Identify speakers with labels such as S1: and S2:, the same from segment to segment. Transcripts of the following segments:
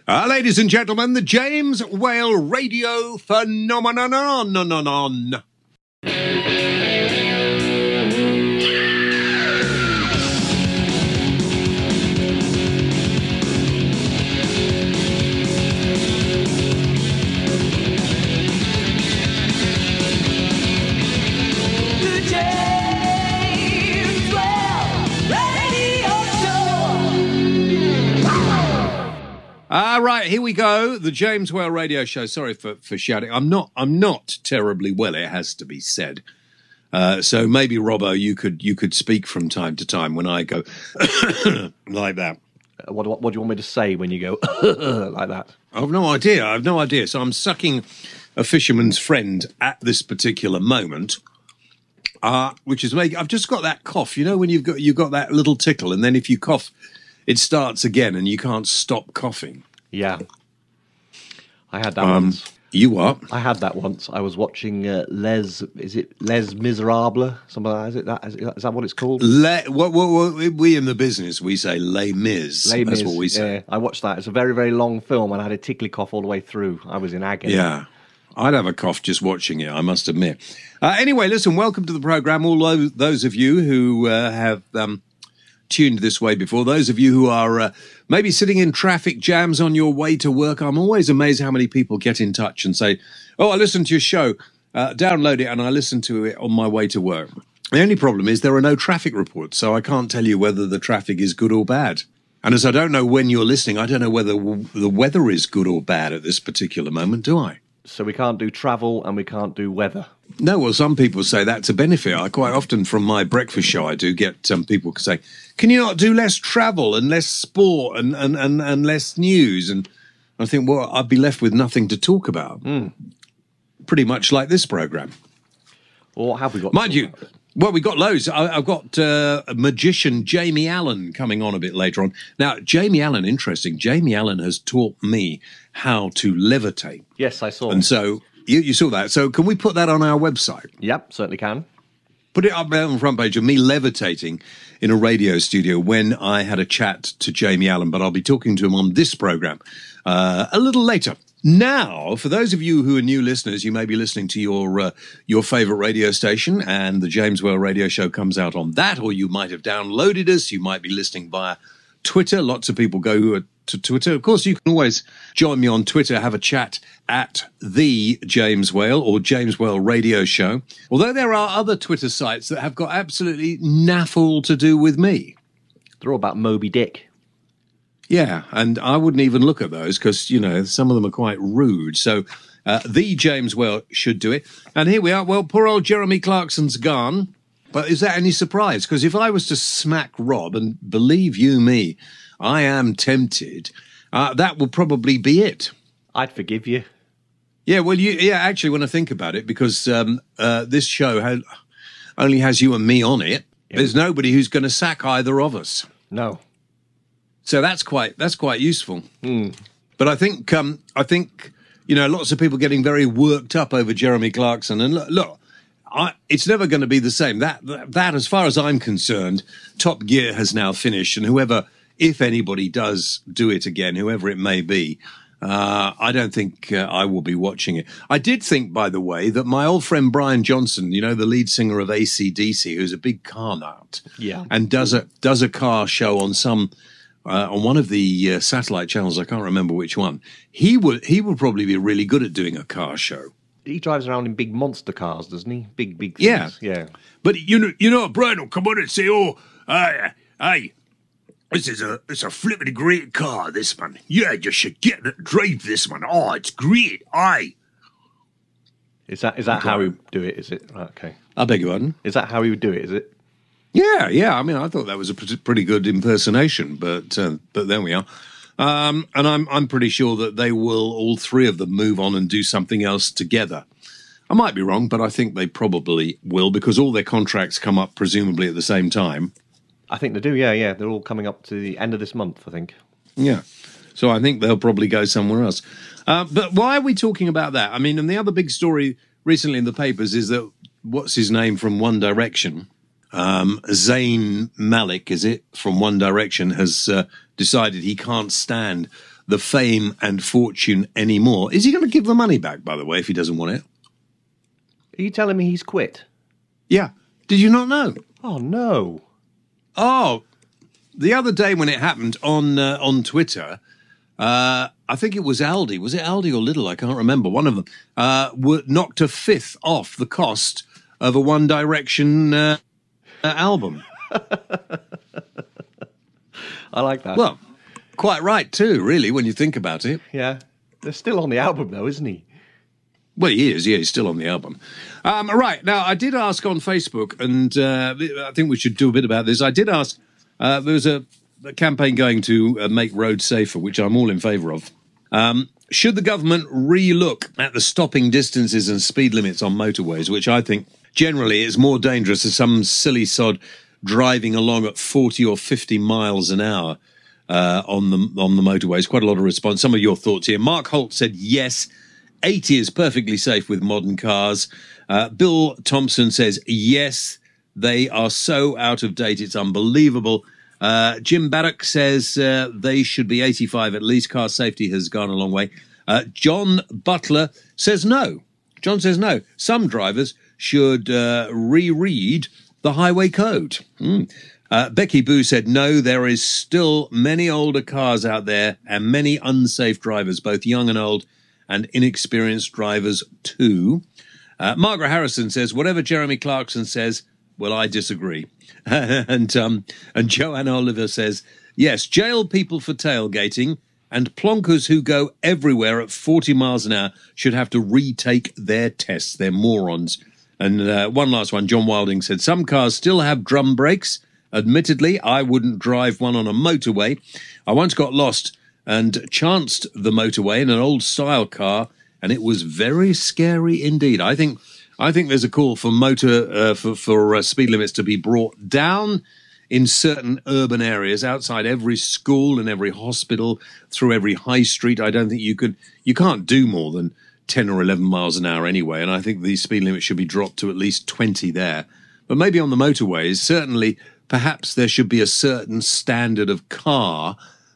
S1: Ladies and gentlemen, the James Whale Radio Phenomenon. Right, here we go. The James Whale Radio Show. Sorry for shouting. I'm not terribly well, it has to be said. So maybe, Robbo, you could speak from time to time when I go like that.
S2: What do you want me to say when you go like that?
S1: I've no idea. So I'm sucking a fisherman's friend at this particular moment, which is making. I've just got that cough. You know when you've got that little tickle, and then if you cough, it starts again, and you can't stop coughing.
S2: Yeah, I had that once.
S1: You what?
S2: I had that once. I was watching Les Miserables? Something like that. Is that what it's called?
S1: We in the business, we say Les Mis. That's what we say.
S2: Yeah, I watched that. It's a very, very long film, and I had a tickly cough all the way through. I was in agony.
S1: Yeah, I'd have a cough just watching it, I must admit. Anyway, listen, welcome to the programme. All those of you who have tuned this way before, those of you who are maybe sitting in traffic jams on your way to work, I'm always amazed how many people get in touch and say, oh, I listened to your show, download it, and I listened to it on my way to work. The only problem is there are no traffic reports, so I can't tell you whether the traffic is good or bad. And as I don't know when you're listening, I don't know whether the weather is good or bad at this particular moment, do I?
S2: So we can't do travel and we can't do weather.
S1: No, well, some people say that's a benefit. I quite often, from my breakfast show, I do get some people say, can you not do less travel and less sport and less news? And I think, well, I'd be left with nothing to talk about. Pretty much like this programme.
S2: Well, what have we got?
S1: Mind you, well, we got loads. I've got magician Jamie Allan coming on a bit later on. Now, Jamie Allan, interesting. Jamie Allan has taught me how to levitate.
S2: Yes, I saw.
S1: And so you saw that. So can we put that on our website?
S2: Yep, certainly can.
S1: Put it up there on the front page of me levitating in a radio studio when I had a chat to Jamie Allan, but I'll be talking to him on this programme a little later. Now, for those of you who are new listeners, you may be listening to your favourite radio station, and the James Whale Radio Show comes out on that, or you might have downloaded us. You might be listening via Twitter. Lots of people go to Twitter. Of course, you can always join me on Twitter, have a chat at the James Whale or James Whale Radio Show. Although there are other Twitter sites that have got absolutely naffle to do with me.
S2: They're all about Moby Dick.
S1: Yeah, and I wouldn't even look at those because, you know, some of them are quite rude. So the James Whale should do it. And here we are. Well, poor old Jeremy Clarkson's gone. But is that any surprise? Because if I was to smack Rob, and believe you me, I am tempted, that will probably be it.
S2: I'd forgive you.
S1: Yeah, well, actually, when I think about it, because this show only has you and me on it, there's nobody who's going to sack either of us.
S2: No.
S1: So that's quite useful. But I think you know, lots of people getting very worked up over Jeremy Clarkson. And look, it's never going to be the same. That, as far as I'm concerned, Top Gear has now finished, and whoever, if anybody does do it again, whoever it may be, I don't think I will be watching it. I did think, by the way, that my old friend Brian Johnson, you know, the lead singer of AC/DC, who's a big car nut, and does a car show on on one of the satellite channels. I can't remember which one. He would probably be really good at doing a car show.
S2: He drives around in big monster cars, doesn't he? Big things. Yeah.
S1: But you know, Brian will come on and say, "Oh, hey, it's a flipping great car, this one. Yeah, you should get and drive this one. Oh, it's great, aye."
S2: Is that how he would do it? Is it okay?
S1: I beg your pardon.
S2: Is that how he would do it? Is it?
S1: Yeah. I mean, I thought that was a pretty good impersonation, but there we are. And I'm pretty sure that they will, all three of them, move on and do something else together. I might be wrong, but I think they probably will, because all their contracts come up presumably at the same time.
S2: I think they do, yeah. They're all coming up to the end of this month, I think.
S1: Yeah. So I think they'll probably go somewhere else. But why are we talking about that? I mean, and the other big story recently in the papers is that, what's his name from One Direction? Zayn Malik, is it, from One Direction, has decided he can't stand the fame and fortune anymore. Is he going to give the money back, by the way, if he doesn't want it?
S2: Are you telling me he's quit?
S1: Yeah. Did you not know?
S2: Oh, no.
S1: Oh, the other day when it happened on Twitter, I think it was Aldi. Was it Aldi or Lidl? I can't remember. One of them knocked a fifth off the cost of a One Direction album.
S2: I like that.
S1: Well, quite right too, really, when you think about it.
S2: Yeah. They're still on the album, though, isn't he?
S1: Well, he is. Yeah, he's still on the album. Right. Now, I did ask on Facebook, and I think we should do a bit about this. I did ask, there was a campaign going to make roads safer, which I'm all in favour of. Should the government re-look at the stopping distances and speed limits on motorways, which I think generally is more dangerous than some silly sod driving along at 40 or 50 miles an hour on the motorways? Quite a lot of response. Some of your thoughts here. Mark Holt said yes. 80 is perfectly safe with modern cars. Bill Thompson says, yes, they are so out of date, it's unbelievable. Jim Baddock says they should be 85 at least. Car safety has gone a long way. John Butler says no. John says no. Some drivers should reread the highway code. Becky Boo said no, there is still many older cars out there and many unsafe drivers, both young and old, and inexperienced drivers too. Margaret Harrison says, whatever Jeremy Clarkson says, well, I disagree. and Joanne Oliver says, yes, jail people for tailgating, and plonkers who go everywhere at 40 miles an hour should have to retake their tests. They're morons. And one last one, John Wilding said, some cars still have drum brakes. Admittedly, I wouldn't drive one on a motorway. I once got lost and chanced the motorway in an old-style car, and it was very scary indeed. I think there's a call for for speed limits to be brought down in certain urban areas, outside every school and every hospital, through every high street. I don't think you can't do more than 10 or 11 miles an hour anyway, and I think the speed limit should be dropped to at least 20 there. But maybe on the motorways, certainly, perhaps there should be a certain standard of car.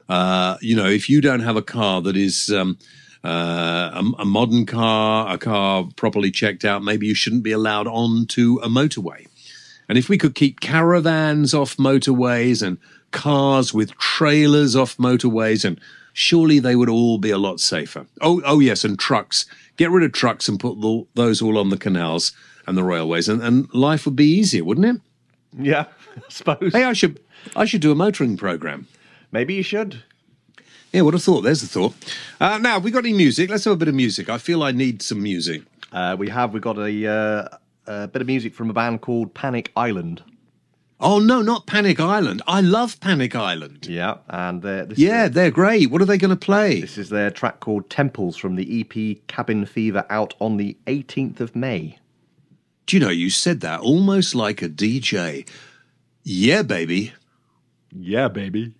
S1: If you don't have a car that is a modern car, a car properly checked out, maybe you shouldn't be allowed onto a motorway. And if we could keep caravans off motorways and cars with trailers off motorways, and surely they would all be a lot safer. Oh yes, and trucks. Get rid of trucks and put those all on the canals and the railways, and life would be easier, wouldn't it?
S2: Yeah, I suppose.
S1: Hey, I should do a motoring program.
S2: Maybe you should.
S1: Yeah, what a thought. There's the thought. Now, have we got any music? Let's have a bit of music. I feel I need some music.
S2: We've got a bit of music from a band called Panic Island.
S1: Oh, no, not Panic Island. I love Panic Island.
S2: Yeah, and
S1: they're great. What are they going to play?
S2: This is their track called Temples from the EP Cabin Fever, out on the 18th of May.
S1: Do you know, you said that almost like a DJ. Yeah, baby.
S2: Yeah, baby.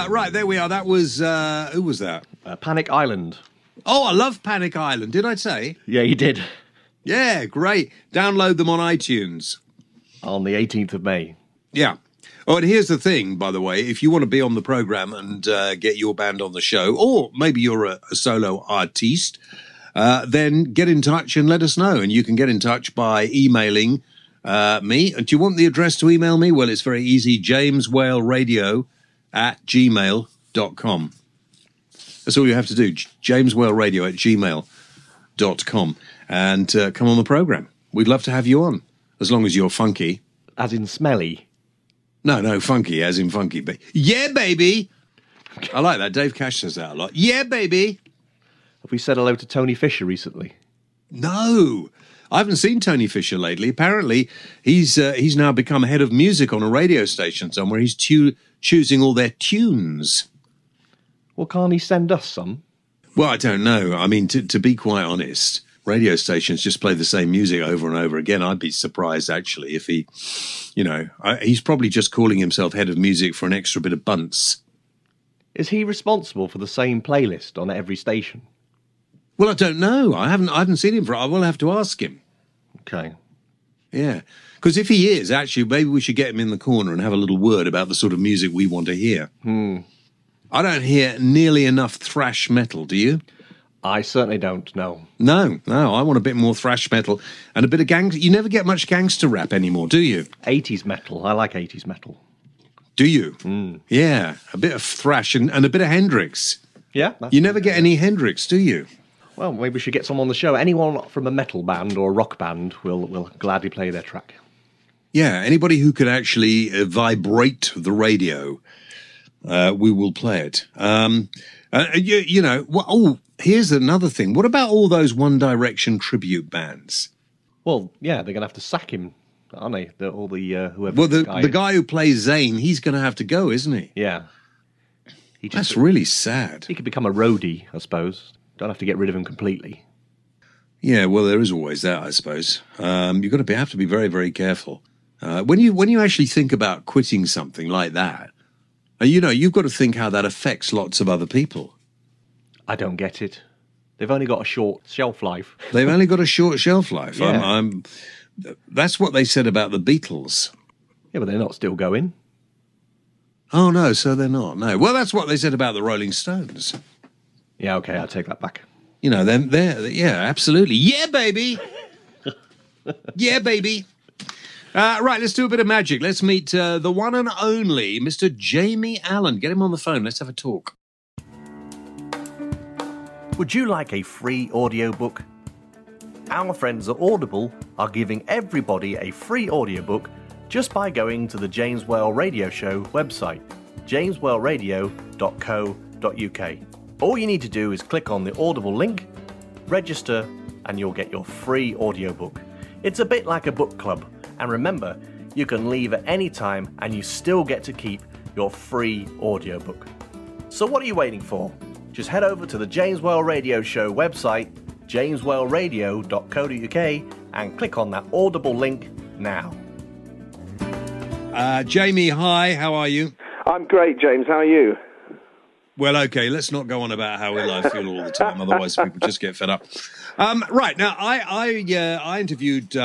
S1: Right, there we are. That was, who was that?
S2: Panic Island.
S1: Oh, I love Panic Island. Did I say?
S2: Yeah, you did.
S1: Yeah, great. Download them on iTunes.
S2: On the 18th of May.
S1: Yeah. Oh, and here's the thing, by the way, if you want to be on the program and get your band on the show, or maybe you're a solo artiste, then get in touch and let us know. And you can get in touch by emailing me. Do you want the address to email me? Well, it's very easy, jameswhaleradio@gmail.com. That's all you have to do, jameswhaleradio@gmail.com. And come on the program. We'd love to have you on, as long as you're funky.
S2: As in smelly?
S1: No, funky, as in funky. Yeah, baby! I like that. Dave Cash says that a lot. Yeah, baby!
S2: Have we said hello to Tony Fisher recently?
S1: No! I haven't seen Tony Fisher lately. Apparently, he's now become head of music on a radio station somewhere. He's choosing all their tunes.
S2: Well, can't he send us some?
S1: Well, I don't know. I mean, to be quite honest, radio stations just play the same music over and over again. I'd be surprised, actually, if he, he's probably just calling himself head of music for an extra bit of bunts.
S2: Is he responsible for the same playlist on every station?
S1: Well, I don't know. I haven't seen him I will have to ask him.
S2: Okay.
S1: Yeah. Because if he is, actually, maybe we should get him in the corner and have a little word about the sort of music we want to hear. I don't hear nearly enough thrash metal, do you?
S2: I certainly don't, no.
S1: No, I want a bit more thrash metal and a bit of gangster. You never get much gangster rap anymore, do you?
S2: 80s metal. I like 80s metal.
S1: Do you? Yeah, a bit of thrash and a bit of Hendrix.
S2: Yeah.
S1: You never get any Hendrix, do you?
S2: Well, maybe we should get someone on the show. Anyone from a metal band or a rock band will gladly play their track.
S1: Yeah, anybody who could actually vibrate the radio, we will play it. Here's another thing. What about all those One Direction tribute bands?
S2: Well, yeah, they're going to have to sack him, aren't they? Whoever.
S1: Well, the guy who plays Zayn, he's going to have to go, isn't he?
S2: Yeah.
S1: That's really sad.
S2: He could become a roadie, I suppose. Don't have to get rid of him completely.
S1: Yeah, well, there is always that, I suppose. You've got to have to be very, very careful. When you actually think about quitting something like that, you've got to think how that affects lots of other people.
S2: I don't get it. They've only got a short shelf life.
S1: They've only got a short shelf life.
S2: Yeah.
S1: That's what they said about the Beatles.
S2: Yeah, but they're not still going.
S1: Oh, no, so they're not. No. Well, that's what they said about the Rolling Stones.
S2: Yeah, okay, I'll take that back.
S1: Yeah, absolutely. Yeah, baby! Yeah, baby! Right, let's do a bit of magic. Let's meet the one and only Mr. Jamie Allan. Get him on the phone. Let's have a talk.
S2: Would you like a free audiobook? Our friends at Audible are giving everybody a free audiobook just by going to the James Whale Radio Show website, jameswhaleradio.co.uk. All you need to do is click on the Audible link, register, and you'll get your free audiobook. It's a bit like a book club, and remember, you can leave at any time and you still get to keep your free audiobook. So what are you waiting for? Just head over to the James Whale Radio Show website, jameswhaleradio.co.uk, and click on that Audible link now.
S1: Jamie, hi, how are you?
S3: I'm great, James. How are you?
S1: Well, okay, let's not go on about how ill I feel all the time, otherwise people just get fed up. Right, now, I interviewed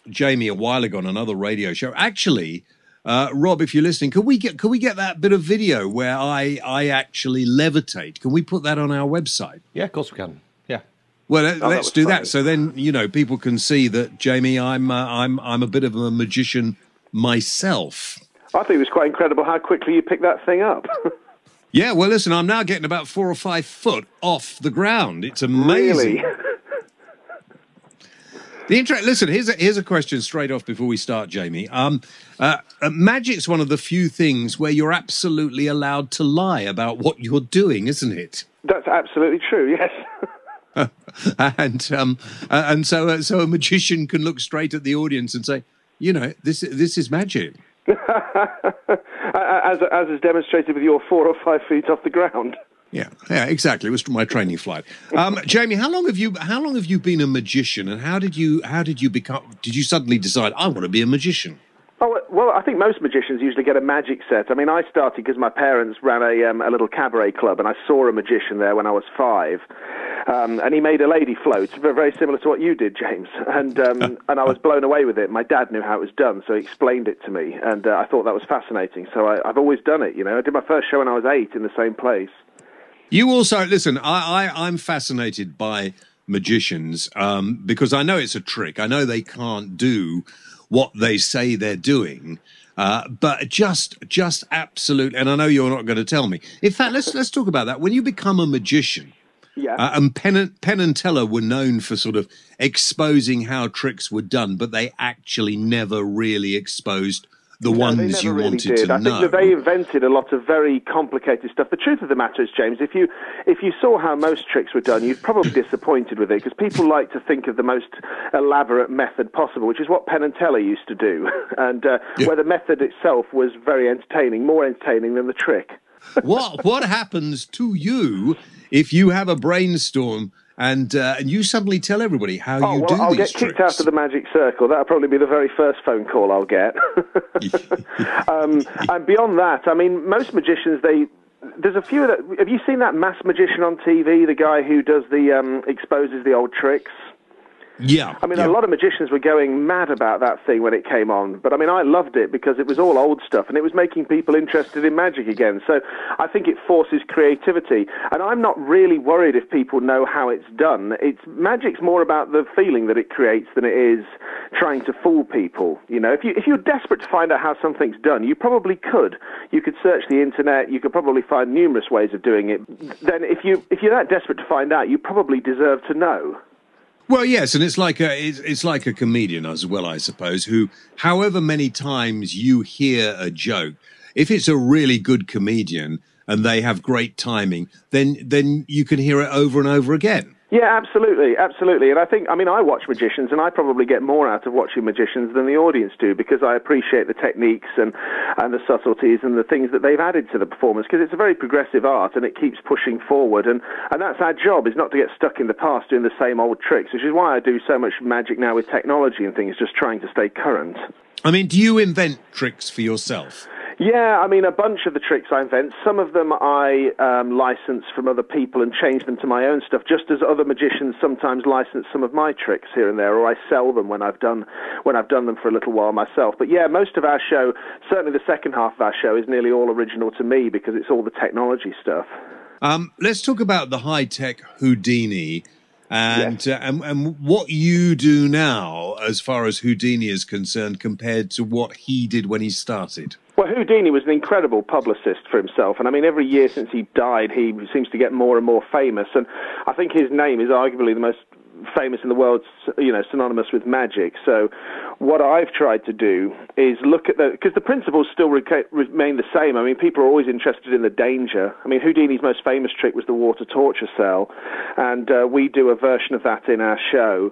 S1: Jamie a while ago on another radio show. Actually, Rob, if you're listening, could we get that bit of video where I actually levitate? Can we put that on our website?
S2: Yeah, of course we can. Yeah.
S1: Well, let's do that. So then, people can see that, Jamie, I'm a bit of a magician myself.
S3: I think it was quite incredible how quickly you picked that thing up.
S1: Yeah, well, listen, I'm now getting about 4 or 5 foot off the ground. It's amazing.
S3: Really?
S1: Listen, here's a question straight off before we start, Jamie. Magic's one of the few things where you're absolutely allowed to lie about what you're doing, isn't it?
S3: That's absolutely true, yes.
S1: And so a magician can look straight at the audience and say, this is magic.
S3: As is demonstrated with your 4 or 5 feet off the ground.
S1: Yeah, exactly. It was my training flight. Jamie, how long have you been a magician, and how did you become? Did you suddenly decide I want to be a magician?
S3: Oh, well, I think most magicians usually get a magic set. I mean, I started because my parents ran a little cabaret club, and I saw a magician there when I was 5. And he made a lady float, very similar to what you did, James. And I was blown away with it. My dad knew how it was done, so he explained it to me. And I thought that was fascinating. So I've always done it, you know. I did my first show when I was 8 in the same place.
S1: You also, listen, I'm fascinated by magicians because I know it's a trick. I know they can't do what they say they're doing, but just absolute. And I know you're not going to tell me. In fact, let's talk about that. When you become a magician,
S3: yeah,
S1: and Penn and Teller were known for sort of exposing how tricks were done, but they actually never really exposed the ones you wanted to know.
S3: I think that they invented a lot of very complicated stuff. The truth of the matter is, James, if you saw how most tricks were done, you'd probably be disappointed with it, because people like to think of the most elaborate method possible, which is what Penn and Teller used to do, and where the method itself was very entertaining, more entertaining than the trick.
S1: What happens to you if you have a brainstorm and you suddenly tell everybody how you do these tricks?
S3: I'll get kicked out of the magic circle. That'll probably be the very first phone call I'll get. And beyond that, I mean, most magicians, there's a few that... Have you seen that mass magician on TV, the guy who does the exposes the old tricks?
S1: Yeah.
S3: I mean, a lot of magicians were going mad about that thing when it came on. But, I mean, I loved it because it was all old stuff and it was making people interested in magic again. So I think it forces creativity. And I'm not really worried if people know how it's done. Magic's more about the feeling that it creates than it is trying to fool people. You know, if you're desperate to find out how something's done, you probably could. You could search the internet. You could probably find numerous ways of doing it. Then if you're that desperate to find out, you probably deserve to know.
S1: Well, yes, and it's like a comedian as well, I suppose, who, however many times you hear a joke, if it's a really good comedian and they have great timing, then you can hear it over and over again.
S3: Yeah, absolutely, absolutely. And I watch magicians, and I probably get more out of watching magicians than the audience do, because I appreciate the techniques and the subtleties and the things that they've added to the performance, because it's a very progressive art and it keeps pushing forward. And that's our job, is not to get stuck in the past doing the same old tricks, which is why I do so much magic now with technology and things, just trying to stay current.
S1: I mean, do you invent tricks for yourself?
S3: Yeah, I mean, a bunch of the tricks I invent, some of them I license from other people and change them to my own stuff, just as other magicians sometimes license some of my tricks here and there, or I sell them when I've done them for a little while myself. But yeah, most of our show, certainly the second half of our show, is nearly all original to me, because it's all the technology stuff.
S1: Let's talk about the Hi Tech Houdini. And what you do now as far as Houdini is concerned compared to what he did when he started.
S3: Well, Houdini was an incredible publicist for himself, and I mean, every year since he died, he seems to get more and more famous, and I think his name is arguably the most famous in the world, you know, synonymous with magic. So what I've tried to do is look at because the principles still remain the same. I mean, people are always interested in the danger. I mean, Houdini's most famous trick was the water torture cell, and we do a version of that in our show,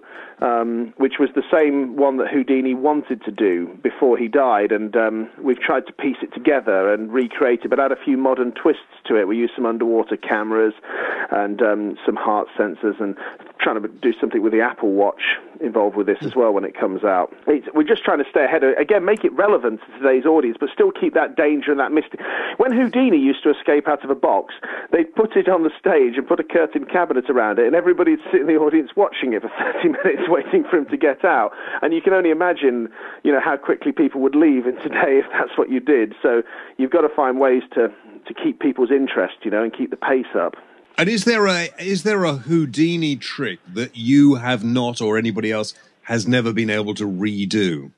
S3: which was the same one that Houdini wanted to do before he died, and we've tried to piece it together and recreate it, but add a few modern twists to it. We use some underwater cameras and some heart sensors, and trying to do something with the Apple Watch involved with this as well when it comes out. We're just trying to stay ahead of, again, make it relevant to today's audience, but still keep that danger and that mystery. When Houdini used to escape out of a box, they'd put it on the stage and put a curtain cabinet around it, and everybody'd sit in the audience watching it for 30 minutes waiting for him to get out. And you can only imagine, you know, how quickly people would leave in today if that's what you did. So you've got to find ways to keep people's interest, you know, and keep the pace up.
S1: And is there a Houdini trick that you have not, or anybody else has never been able to redo?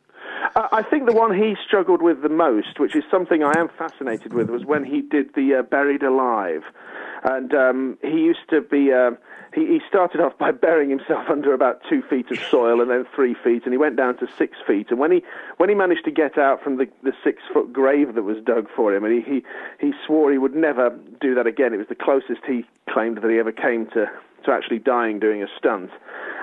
S3: I think the one he struggled with the most, which is something I am fascinated with, was when he did the Buried Alive. And he used to be... He started off by burying himself under about 2 feet of soil, and then 3 feet, and he went down to 6 feet. And when he managed to get out from the 6-foot grave that was dug for him, and he swore he would never do that again. It was the closest he claimed that he ever came to actually dying doing a stunt.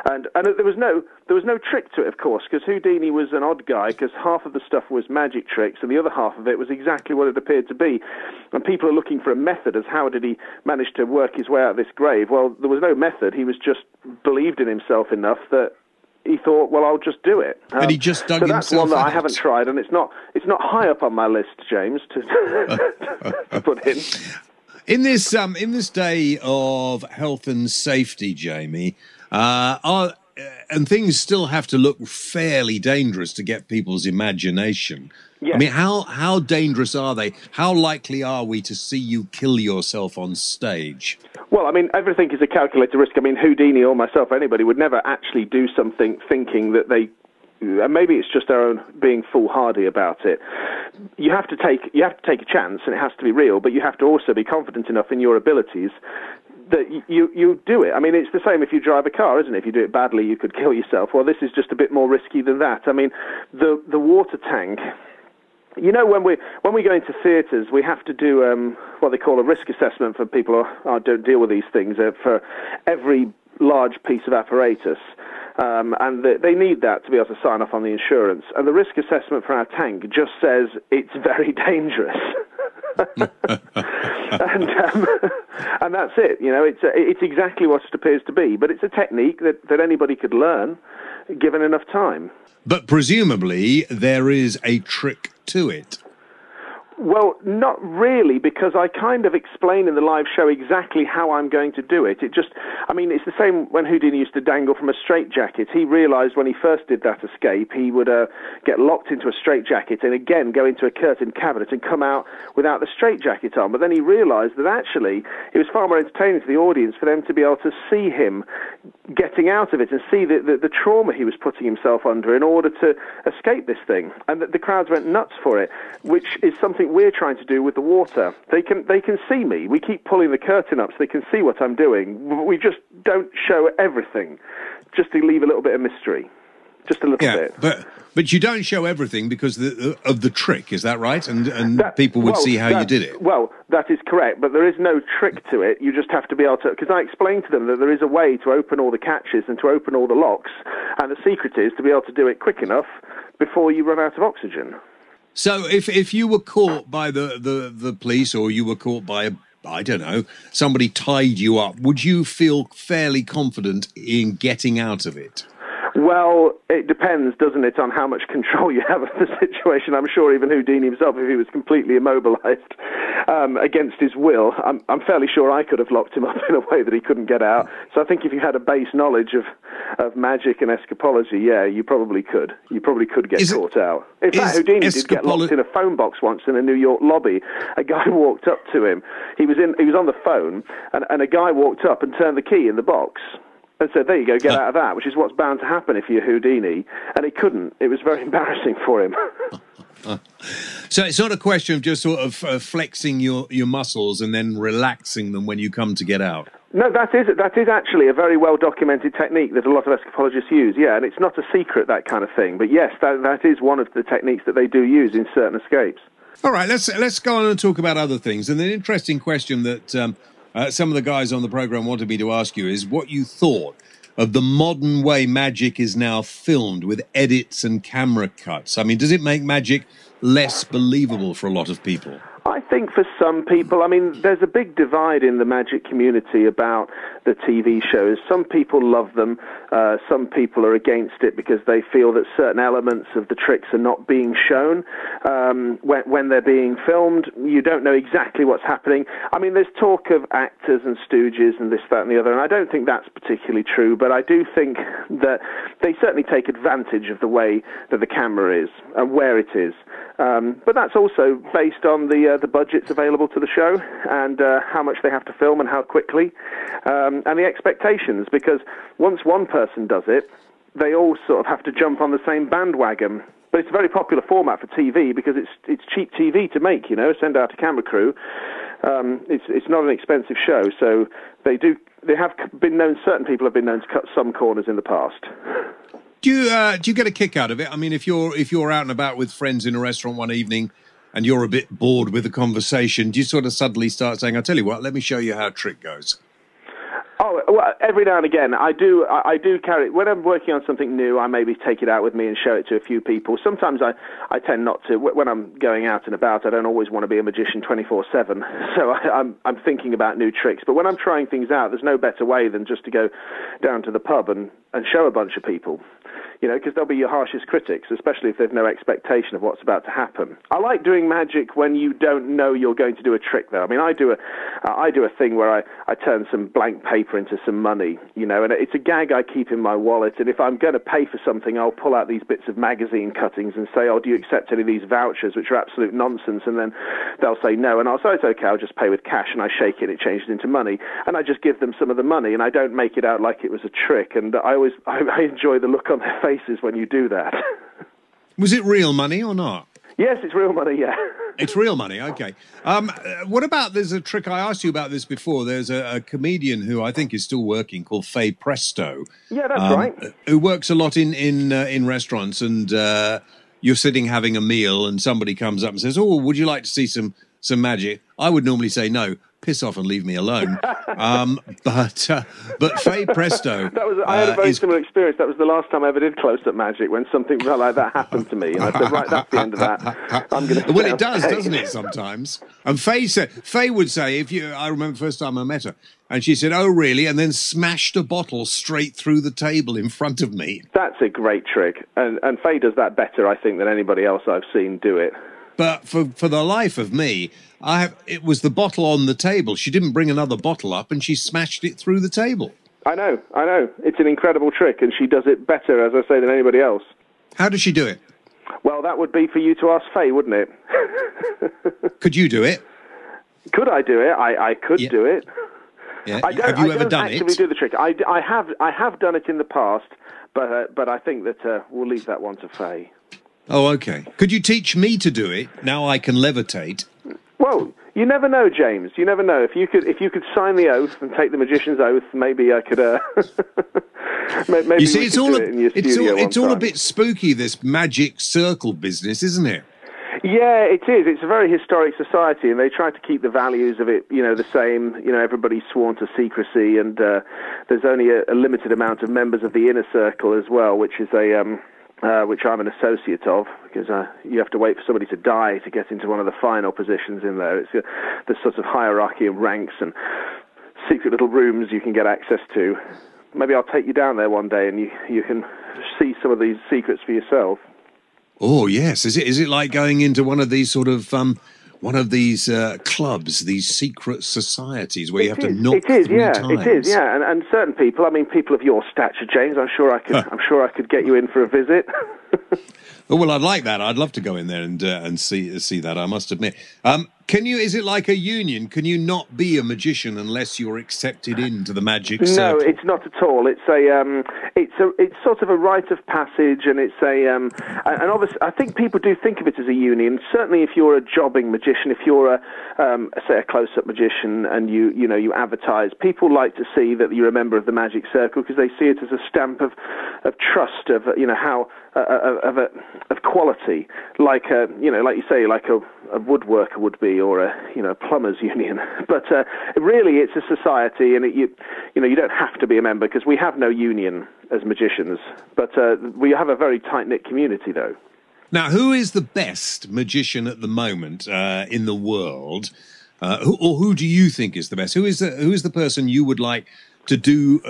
S3: And there was no trick to it, of course, because Houdini was an odd guy, because half of the stuff was magic tricks and the other half of it was exactly what it appeared to be. And people are looking for a method as how did he manage to work his way out of this grave. Well, there was no method. He was just believed in himself enough that he thought, well, I'll just do it.
S1: And he just dug himself out.
S3: So that's one that I haven't tried, and it's not high up on my list, James, to put in.
S1: In this day of health and safety, Jamie, and things still have to look fairly dangerous to get people's imagination. Yes. I mean, how dangerous are they? How likely are we to see you kill yourself on stage?
S3: Well, I mean, everything is a calculated risk. I mean, Houdini or myself, anybody would never actually do something thinking that they. And maybe it's just our own being foolhardy about it. You have to take a chance, and it has to be real. But you have to also be confident enough in your abilities that you do it. I mean, it's the same if you drive a car, isn't it? If you do it badly, you could kill yourself. Well, this is just a bit more risky than that. I mean, the water tank. You know, when we go into theatres, we have to do what they call a risk assessment for people who don't deal with these things for every large piece of apparatus. And they need that to be able to sign off on the insurance. And the risk assessment for our tank just says it's very dangerous. And that's it. You know, it's exactly what it appears to be. But it's a technique that anybody could learn, given enough time.
S1: But presumably there is a trick to it.
S3: Well, not really, because I kind of explain in the live show exactly how I'm going to do it. It's the same when Houdini used to dangle from a straitjacket. He realized when he first did that escape, he would get locked into a straitjacket and again go into a curtained cabinet and come out without the straitjacket on. But then he realized that actually it was far more entertaining to the audience for them to be able to see him getting out of it and see the trauma he was putting himself under in order to escape this thing. And the crowds went nuts for it, which is something we're trying to do with the water. They can see me. We keep pulling the curtain up so they can see what I'm doing. We just don't show everything, just to leave a little bit of mystery, just a little bit.
S1: But you don't show everything because of the trick, is that right? And people would see how you did it.
S3: Well, that is correct, but there is no trick to it. You just have to be able to, because I explained to them that there is a way to open all the catches and to open all the locks, and the secret is to be able to do it quick enough before you run out of oxygen.
S1: So if you were caught by the police, or you were caught by, I don't know, somebody tied you up, would you feel fairly confident in getting out of it?
S3: Well, it depends, doesn't it, on how much control you have of the situation. I'm sure even Houdini himself, if he was completely immobilized against his will, I'm fairly sure I could have locked him up in a way that he couldn't get out. So I think if you had a base knowledge of magic and escapology, yeah, you probably could. You probably could get caught out. In fact, Houdini did get locked in a phone box once in a New York lobby. A guy walked up to him. He was on the phone, and a guy walked up and turned the key in the box and said, there you go, get out of that, which is what's bound to happen if you're Houdini. And he couldn't. It was very embarrassing for him.
S1: So it's not a question of just sort of flexing your muscles and then relaxing them when you come to get out.
S3: No, that is actually a very well-documented technique that a lot of escapologists use, yeah, and it's not a secret, that kind of thing. But yes, that is one of the techniques that they do use in certain escapes.
S1: All right, let's go on and talk about other things. And an interesting question that some of the guys on the program wanted me to ask you is what you thought of the modern way magic is now filmed with edits and camera cuts. I mean, does it make magic less believable for a lot of people?
S3: I think for some people, I mean, there's a big divide in the magic community about the TV shows. Some people love them. Some people are against it because they feel that certain elements of the tricks are not being shown. When they're being filmed, you don't know exactly what's happening. I mean, there's talk of actors and stooges and this, that, and the other, and I don't think that's particularly true, but I do think that they certainly take advantage of the way that the camera is and where it is. But that's also based on the budgets available to the show and how much they have to film and how quickly, and the expectations, because once one person does it, they all sort of have to jump on the same bandwagon. But it's a very popular format for TV because it's cheap TV to make, you know, send out a camera crew. It's not an expensive show, so they have been known, certain people have been known to cut some corners in the past.
S1: Do you get a kick out of it? I mean, if you're out and about with friends in a restaurant one evening and you're a bit bored with the conversation, do you sort of suddenly start saying, I'll tell you what, let me show you how a trick goes?
S3: Oh, well, every now and again, I do carry it. When I'm working on something new, I maybe take it out with me and show it to a few people. Sometimes I tend not to. When I'm going out and about, I don't always want to be a magician 24/7. So I'm thinking about new tricks. But when I'm trying things out, there's no better way than just to go down to the pub and show a bunch of people. because they'll be your harshest critics, especially if they've no expectation of what's about to happen. I like doing magic when you don't know you're going to do a trick, though. I mean, I do a thing where I turn some blank paper into some money, and it's a gag I keep in my wallet, and if I'm going to pay for something, I'll pull out these bits of magazine cuttings and say, oh, do you accept any of these vouchers, which are absolute nonsense, and then they'll say no, and I'll say, it's okay, I'll just pay with cash, and I shake it, and it changes into money, and I just give them some of the money, and I don't make it out like it was a trick, and I enjoy the look on their faces when you do that.
S1: Was it real money or not?
S3: Yes, it's real money, yeah.
S1: It's real money, okay. What about, there's a trick, I asked you about this before, there's a comedian who I think is still working called Faye Presto.
S3: Yeah, that's right.
S1: Who works a lot in restaurants, and you're sitting having a meal and somebody comes up and says, oh, would you like to see some magic? I would normally say no. Piss off and leave me alone. But Faye Presto...
S3: I had a very similar experience. That was the last time I ever did close-up magic, when something like that happened to me. And I said, right, that's the end of that. I'm going to...
S1: Well, it does, doesn't it, sometimes? And Faye would say, I remember the first time I met her, and she said, oh, really? And then smashed a bottle straight through the table in front of me.
S3: That's a great trick. And Faye does that better, I think, than anybody else I've seen do it.
S1: But for the life of me, it was the bottle on the table. She didn't bring another bottle up, and she smashed it through the table. I know. It's an incredible trick, and she does it better, as I say, than anybody else. How does she do it?
S3: Well, that would be for you to ask Faye, wouldn't it?
S1: Could you do it?
S3: Could I do it? I could do it.
S1: Yeah. Have you ever done it?
S3: I don't actively do the trick. I have done it in the past, but I think that we'll leave that one to Faye.
S1: Oh, okay. Could you teach me to do it? Now I can levitate.
S3: Well, you never know, James. You never know. If you could sign the oath and take the magician's oath, maybe I could. Maybe
S1: you see, it's all
S3: a
S1: bit spooky, this magic circle business, isn't it?
S3: Yeah, it is. It's a very historic society, and they try to keep the values of it, the same. Everybody's sworn to secrecy, and there's only a limited amount of members of the inner circle as well, which is which I'm an associate of, because you have to wait for somebody to die to get into one of the final positions in there. It's the sort of hierarchy of ranks and secret little rooms you can get access to. Maybe I'll take you down there one day, and you can see some of these secrets for yourself. Oh yes, is it like going into one of these sort of clubs, these secret societies where you have to knock three times? It is, yeah. And certain people, people of your stature, James, I'm sure I could get you in for a visit.
S1: Oh, well, I'd like that. I'd love to go in there and see that, I must admit. Is it like a union? Can you not be a magician unless you're accepted into the magic circle?
S3: No, it's not at all. It's sort of a rite of passage, and and obviously I think people do think of it as a union. Certainly, if you're a jobbing magician, if you're a close-up magician, and you advertise, people like to see that you're a member of the magic circle, because they see it as a stamp of trust, of quality, like you say, like a woodworker would be, or a plumbers union. But really, it's a society, and you don't have to be a member, because we have no union as magicians. But we have a very tight-knit community, though.
S1: Now, who is the best magician at the moment in the world, who do you think is the best? Who is the person you would like to do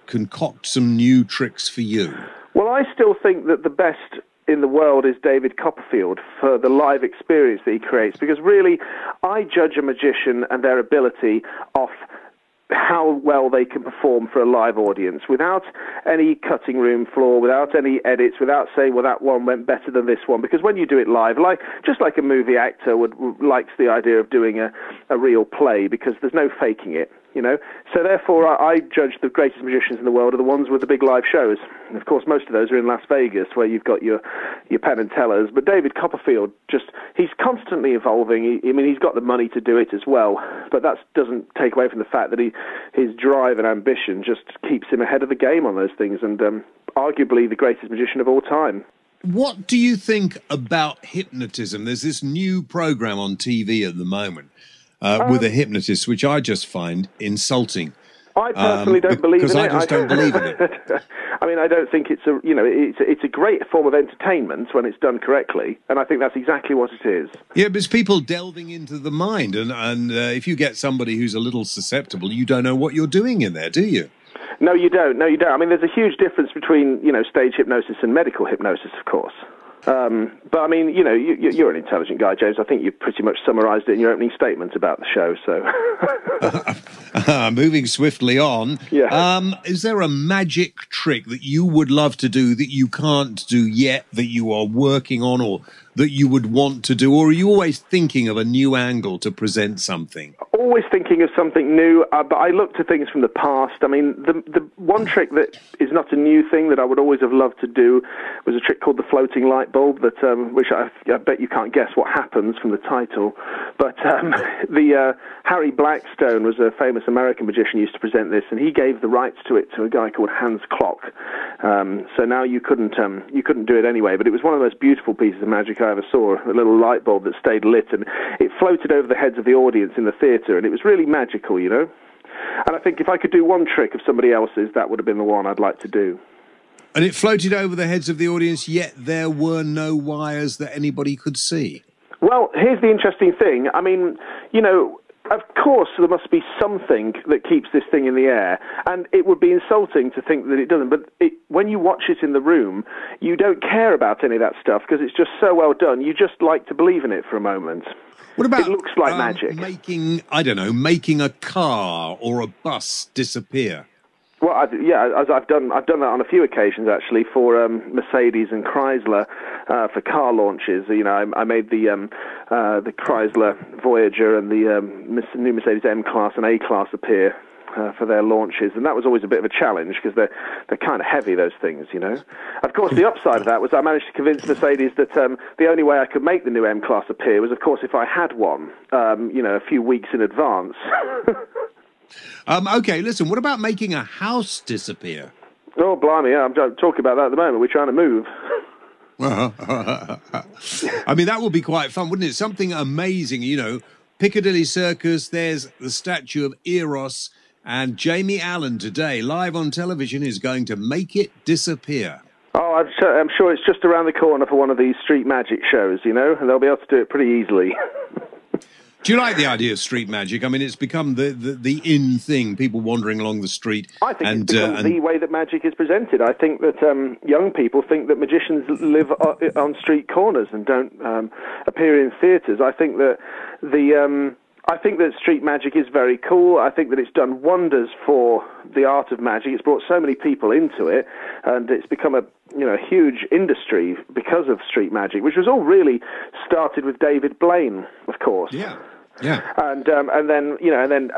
S1: concoct some new tricks for you?
S3: Well, I still think that the best in the world is David Copperfield, for the live experience that he creates, because really I judge a magician and their ability off how well they can perform for a live audience, without any cutting room floor, without any edits, without saying, well, that one went better than this one. Because when you do it live, just like a movie actor likes the idea of doing a real play, because there's no faking it. So therefore I judge the greatest magicians in the world are the ones with the big live shows. And of course, most of those are in Las Vegas, where you've got your Penn and Tellers. But David Copperfield, he's constantly evolving. He's got the money to do it as well. But that doesn't take away from the fact that his drive and ambition just keeps him ahead of the game on those things, and arguably the greatest magician of all time.
S1: What do you think about hypnotism? There's this new program on TV at the moment with a hypnotist, which I just find insulting.
S3: I personally don't believe in it.
S1: Because I just don't believe in it.
S3: I don't think it's a great form of entertainment when it's done correctly, and I think that's exactly what it is.
S1: Yeah, but it's people delving into the mind, and if you get somebody who's a little susceptible, you don't know what you're doing in there, do you?
S3: No, you don't. No, you don't. I mean, there's a huge difference between, stage hypnosis and medical hypnosis, of course. But I mean, you're an intelligent guy, James. I think you pretty much summarised it in your opening statement about the show. So,
S1: moving swiftly on.
S3: Yeah.
S1: Is there a magic trick that you would love to do that you can't do yet, that you are working on, or that you would want to do, or are you always thinking of a new angle to present something?
S3: Always thinking of something new, but I look to things from the past. I mean, the one trick that is not a new thing that I would always have loved to do was a trick called the floating light bulb, which I bet you can't guess what happens from the title. But Harry Blackstone was a famous American magician who used to present this, and he gave the rights to it to a guy called Hans Klock. So now you couldn't do it anyway. But it was one of the most beautiful pieces of magic I ever saw. A little light bulb that stayed lit, and it floated over the heads of the audience in the theatre, and it was really magical, And I think if I could do one trick of somebody else's, that would have been the one I'd like to do.
S1: And it floated over the heads of the audience, yet there were no wires that anybody could see.
S3: Well, here's the interesting thing. I mean, of course there must be something that keeps this thing in the air, and it would be insulting to think that it doesn't. But when you watch it in the room, you don't care about any of that stuff because it's just so well done. You just like to believe in it for a moment.
S1: What about
S3: it looks like magic?
S1: Making a car or a bus disappear?
S3: Well, I've done that on a few occasions actually for Mercedes and Chrysler for car launches. I made the Chrysler Voyager and the new Mercedes M-Class and A-Class appear for their launches, and that was always a bit of a challenge because they're kind of heavy, those things, Of course, the upside of that was I managed to convince Mercedes that the only way I could make the new M-Class appear was, of course, if I had one, a few weeks in advance.
S1: Okay, listen, what about making a house disappear?
S3: Oh, blimey, yeah, I'm talking about that at the moment. We're trying to move.
S1: I mean, that would be quite fun, wouldn't it? Something amazing, Piccadilly Circus, there's the statue of Eros, and Jamie Allan today, live on television, is going to make it disappear.
S3: Oh, I'm sure it's just around the corner for one of these street magic shows, and they'll be able to do it pretty easily.
S1: Do you like the idea of street magic? I mean, it's become the in thing, people wandering along the street.
S3: I think it's become the way that magic is presented. I think that young people think that magicians live on street corners and don't appear in theatres. I think that street magic is very cool. I think that it's done wonders for the art of magic. It's brought so many people into it, and it's become a huge industry because of street magic, which was all really started with David Blaine, of course.
S1: Yeah. Yeah,
S3: and then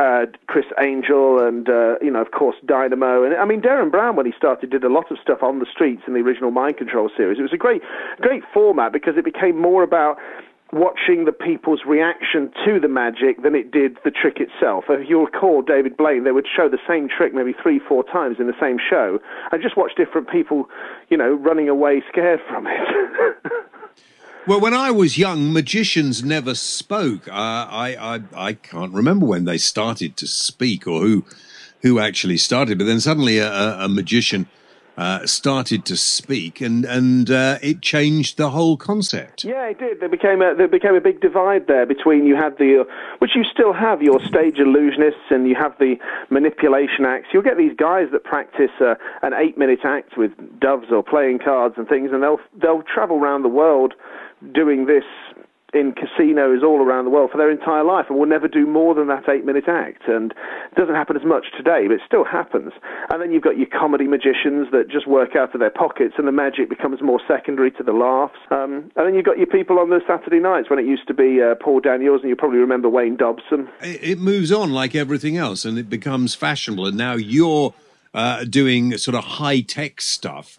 S3: Chris Angel and of course Dynamo, and I mean Darren Brown when he started did a lot of stuff on the streets in the original Mind Control series. It was a great format because it became more about watching the people's reaction to the magic than it did the trick itself. If you recall David Blaine, they would show the same trick maybe 3-4 times in the same show, and just watch different people, running away scared from it.
S1: Well, when I was young, magicians never spoke. I can't remember when they started to speak or who actually started, but then suddenly a magician started to speak, and it changed the whole concept.
S3: Yeah, it did. There became a big divide there between you had which you still have, your stage illusionists, and you have the manipulation acts. You'll get these guys that practice an 8-minute act with doves or playing cards and things, and they'll travel around the world doing this in casinos all around the world for their entire life and will never do more than that 8-minute act. And it doesn't happen as much today, but it still happens. And then you've got your comedy magicians that just work out of their pockets and the magic becomes more secondary to the laughs. And then you've got your people on the Saturday nights when it used to be Paul Daniels, and you probably remember Wayne Dobson.
S1: It moves on like everything else and it becomes fashionable. And now you're doing sort of high-tech stuff.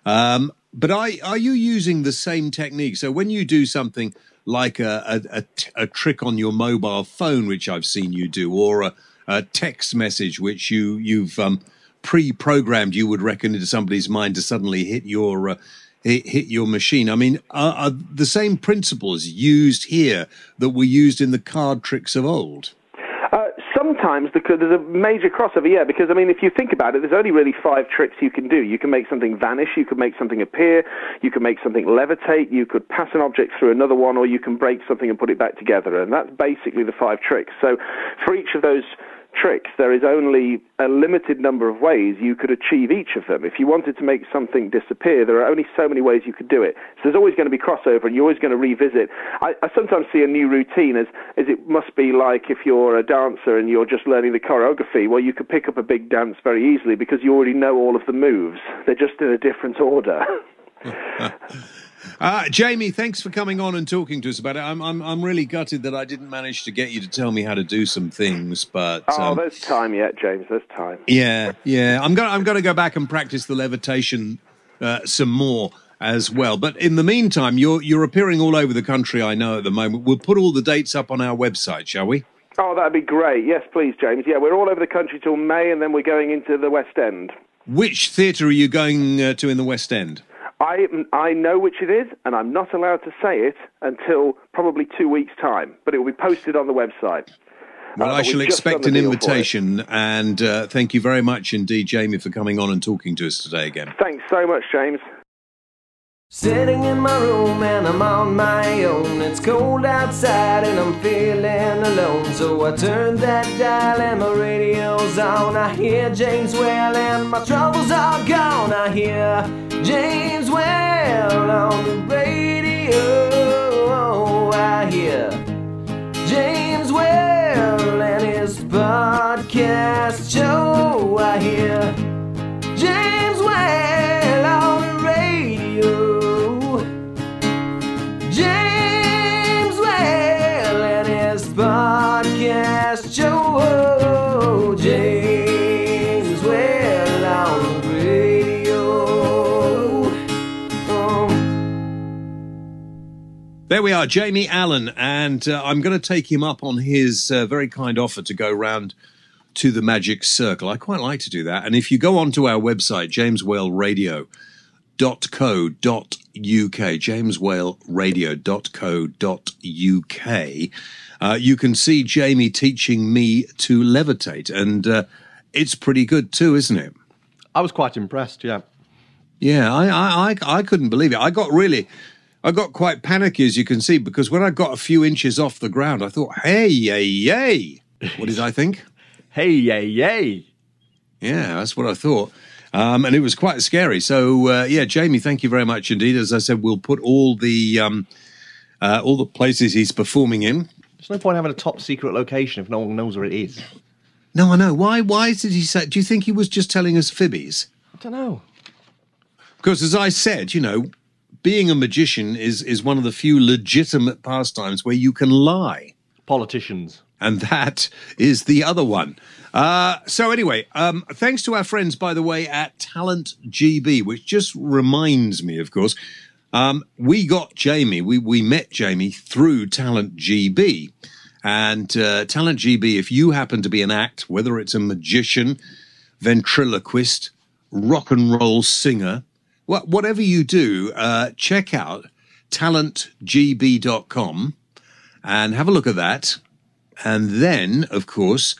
S1: But are you using the same technique? So when you do something like a trick on your mobile phone, which I've seen you do, or a text message which you've pre-programmed, you would reckon, into somebody's mind to suddenly hit your machine. I mean, are the same principles used here that were used in the card tricks of old?
S3: Sometimes there's a major crossover, yeah, because, I mean, if you think about it, there's only really 5 tricks you can do. You can make something vanish, you can make something appear, you can make something levitate, you could pass an object through another one, or you can break something and put it back together, and that's basically the 5 tricks. So for each of those tricks, there is only a limited number of ways you could achieve each of them. If you wanted to make something disappear, there are only so many ways you could do it. So there's always going to be crossover, and you're always going to revisit. I sometimes see a new routine as it must be like if you're a dancer and you're just learning the choreography. Well, you could pick up a big dance very easily because you already know all of the moves. They're just in a different order.
S1: Jamie, thanks for coming on and talking to us about it. I'm really gutted that I didn't manage to get you to tell me how to do some things, but
S3: there's time yet, James. There's time.
S1: Yeah. I'm going to go back and practice the levitation some more as well. But in the meantime, you're appearing all over the country, I know, at the moment. We'll put all the dates up on our website, shall we?
S3: Oh, that'd be great. Yes, please, James. Yeah, we're all over the country till May, and then we're going into the West End.
S1: Which theatre are you going to in the West End?
S3: I know which it is, and I'm not allowed to say it until probably 2 weeks' time, but it will be posted on the website.
S1: Well, I shall expect an invitation, and thank you very much indeed, Jamie, for coming on and talking to us today again.
S3: Thanks so much, James.
S4: Sitting in my room and I'm on my own. It's cold outside and I'm feeling alone. So I turn that dial and my radio's on. I hear James Well and my troubles are gone. I hear James Well on the radio. I hear James Well and his podcast show. I hear James Well on the radio. James Well and his podcast show. James Well on the radio.
S1: There we are, Jamie Allan, and I'm going to take him up on his very kind offer to go round to the Magic Circle. I quite like to do that. And if you go onto our website, jameswhaleradio.co.uk, you can see Jamie teaching me to levitate, and it's pretty good too, isn't it?
S2: I was quite impressed, yeah.
S1: Yeah, I couldn't believe it. I got quite panicky, as you can see, because when I got a few inches off the ground, I thought, hey, yay, yay. What did I think?
S2: Hey, yay, yay.
S1: Yeah, that's what I thought. And it was quite scary. So, yeah, Jamie, thank you very much indeed. As I said, we'll put all the places he's performing in.
S2: There's no point having a top secret location if no one knows where it is.
S1: No, I know. Why did he say? Do you think he was just telling us fibbies?
S2: I don't know.
S1: Because as I said, you know, being a magician is one of the few legitimate pastimes where you can lie.
S2: Politicians.
S1: And that is the other one. So anyway, thanks to our friends, by the way, at Talent GB, which just reminds me, of course, we got Jamie, we met Jamie through Talent GB. And Talent GB, if you happen to be an act, whether it's a magician, ventriloquist, rock and roll singer, whatever you do, check out talentgb.com and have a look at that. And then, of course,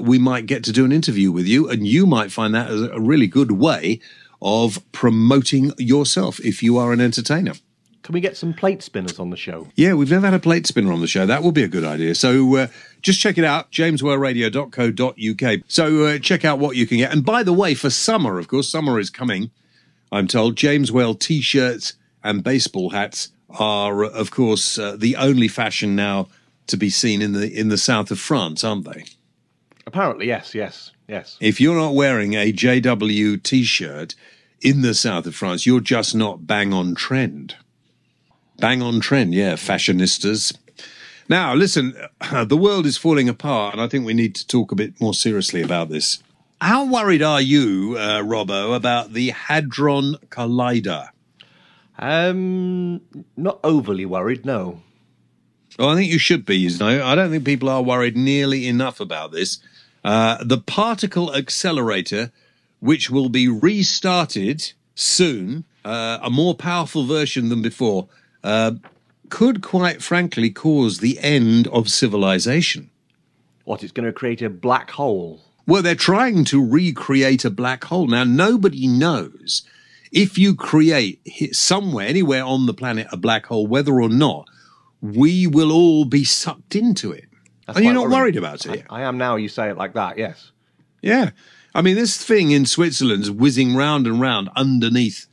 S1: we might get to do an interview with you, and you might find that as a really good way of promoting yourself if you are an entertainer.
S2: Can we get some plate spinners on the show?
S1: Yeah, we've never had a plate spinner on the show. That would be a good idea. So just check it out, jameswhaleradio.co.uk. So check out what you can get. And by the way, for summer, of course, summer is coming, I'm told. James Well T-shirts and baseball hats are, of course, the only fashion now to be seen in the south of France, aren't they?
S2: Apparently, yes.
S1: If you're not wearing a JW T-shirt in the south of France, you're just not bang on trend. Bang on trend, yeah, fashionistas. Now, listen, the world is falling apart, and I think we need to talk a bit more seriously about this. How worried are you, Robbo, about the Hadron Collider?
S2: Not overly worried, no.
S1: Well, I think you should be. You know, I don't think people are worried nearly enough about this. The particle accelerator, which will be restarted soon, a more powerful version than before, could quite frankly cause the end of civilization.
S2: What, it's going to create a black hole?
S1: Well, they're trying to recreate a black hole. Now, nobody knows if you create somewhere, anywhere on the planet, a black hole, whether or not we will all be sucked into it.
S2: That's
S1: Are you
S2: quite
S1: not
S2: worrying.
S1: worried about it?
S2: I am now. You say it like that. Yes.
S1: Yeah. I mean, this thing in Switzerland's whizzing round and round underneath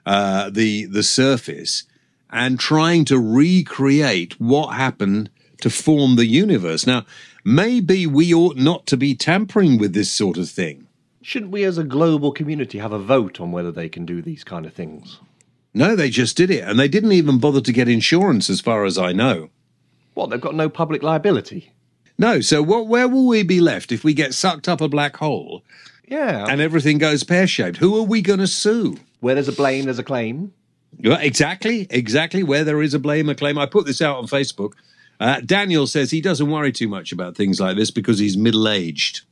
S1: the surface and trying to recreate what happened to form the universe. Now, maybe we ought not to be tampering with this sort of thing.
S2: Shouldn't we as a global community have a vote on whether they can do these kind of things?
S1: No, they just did it, and they didn't even bother to get insurance as far as I know.
S2: What, they've got no public liability?
S1: No, so where will we be left if we get sucked up a black hole
S2: Yeah.
S1: and everything goes pear-shaped? Who are we going to sue?
S2: Where there's a blame, there's a claim.
S1: Yeah, exactly. Where there is a blame, a claim. I put this out on Facebook. Daniel says he doesn't worry too much about things like this because he's middle-aged.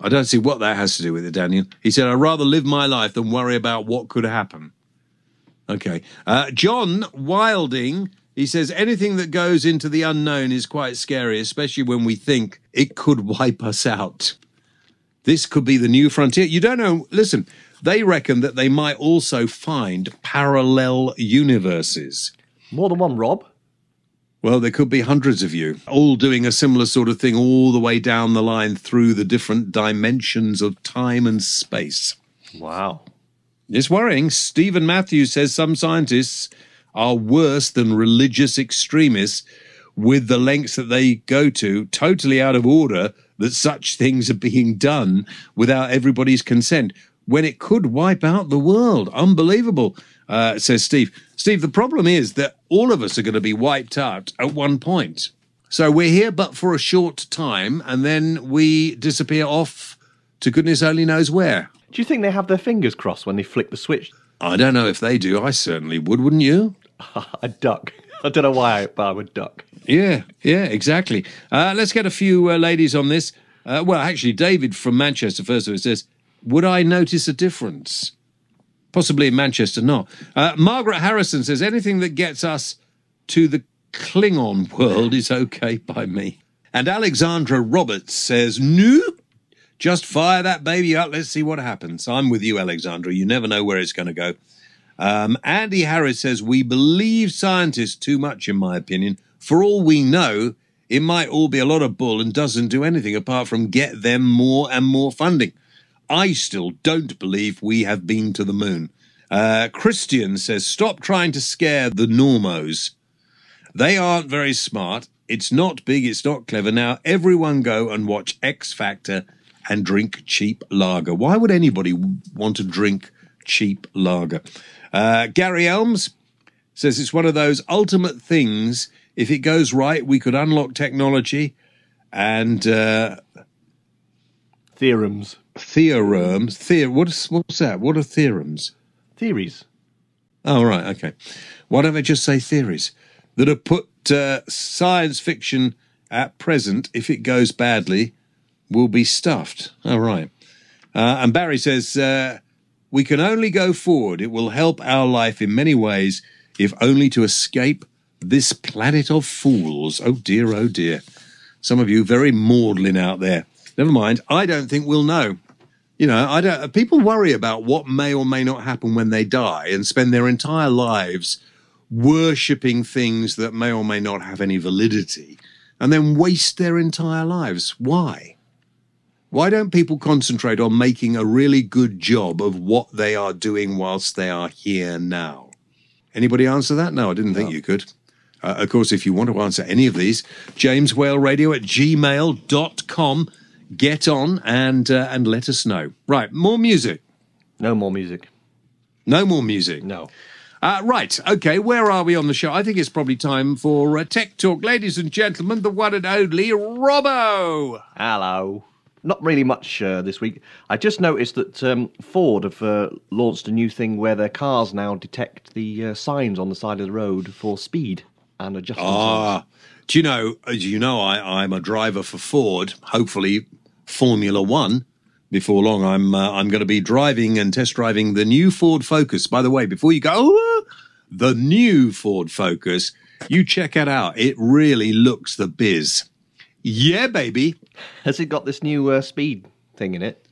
S1: I don't see what that has to do with it, Daniel. He said, I'd rather live my life than worry about what could happen. Okay. John Wilding, he says, anything that goes into the unknown is quite scary, especially when we think it could wipe us out. This could be the new frontier. You don't know. Listen, they reckon that they might also find parallel universes.
S2: More than one, Rob.
S1: Well, there could be hundreds of you, all doing a similar sort of thing all the way down the line through the different dimensions of time and space.
S2: Wow.
S1: It's worrying. Stephen Matthews says some scientists are worse than religious extremists with the lengths that they go to, totally out of order, that such things are being done without everybody's consent, when it could wipe out the world. Unbelievable, says Steve. Steve, the problem is that all of us are going to be wiped out at one point. So we're here but for a short time, and then we disappear off to goodness only knows where.
S2: Do you think they have their fingers crossed when they flick the switch?
S1: I don't know if they do. I certainly would, wouldn't you?
S2: A duck. I don't know why, but I would duck.
S1: Yeah, exactly. Let's get a few ladies on this. Well, actually, David from Manchester, first of all, says, would I notice a difference? Possibly in Manchester, not. Margaret Harrison says, anything that gets us to the Klingon world is okay by me. And Alexandra Roberts says, nope, just fire that baby up. Let's see what happens. I'm with you, Alexandra. You never know where it's going to go. Andy Harris says, we believe scientists too much, in my opinion. For all we know, it might all be a lot of bull and doesn't do anything apart from get them more and more funding. I still don't believe we have been to the moon. Christian says, stop trying to scare the normos. They aren't very smart. It's not big. It's not clever. Now, everyone go and watch X Factor and drink cheap lager. Why would anybody want to drink cheap lager? Gary Elms says it's one of those ultimate things. If it goes right, we could unlock technology and...
S2: Theorems.
S1: What's that? What are theorems?
S2: Theories.
S1: Oh, right, okay. Why don't they just say theories? That have put science fiction at present, if it goes badly, will be stuffed. Oh, right. And Barry says, we can only go forward. It will help our life in many ways, if only to escape this planet of fools. Oh, dear, oh, dear. Some of you very maudlin out there. Never mind. I don't think we'll know. You know, people worry about what may or may not happen when they die and spend their entire lives worshipping things that may or may not have any validity and then waste their entire lives. Why? Why don't people concentrate on making a really good job of what they are doing whilst they are here now? Anybody answer that? No, I didn't think you could. Of course, if you want to answer any of these, jameswhaleradio@gmail.com. Get on and let us know. Right, more music.
S2: No more music.
S1: No more music.
S2: No.
S1: Right, okay, where are we on the show? I think it's probably time for Tech Talk. Ladies and gentlemen, the one and only Robbo.
S2: Hello. Not really much this week. I just noticed that Ford have launched a new thing where their cars now detect the signs on the side of the road for speed and adjust themselves.
S1: Do you know, I'm a driver for Ford, hopefully Formula One. Before long, I'm going to be driving and test driving the new Ford Focus. By the way, before you go, the new Ford Focus, you check it out. It really looks the biz. Yeah, baby.
S2: Has it got this new speed thing in it?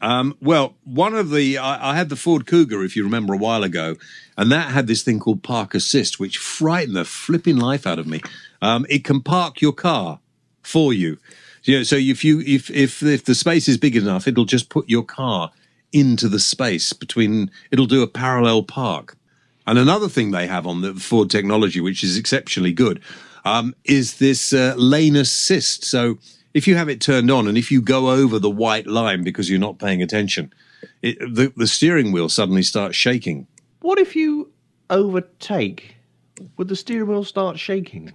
S1: Well, one of the I had the Ford Cougar, if you remember, a while ago, and that had this thing called Park Assist, which frightened the flipping life out of me. It can park your car for you. So if the space is big enough, it'll just put your car into the space between. It'll do a parallel park. And another thing they have on the Ford technology, which is exceptionally good, is this lane assist. So if you have it turned on and if you go over the white line because you're not paying attention, the steering wheel suddenly starts shaking.
S2: What if you overtake? Would the steering wheel start shaking?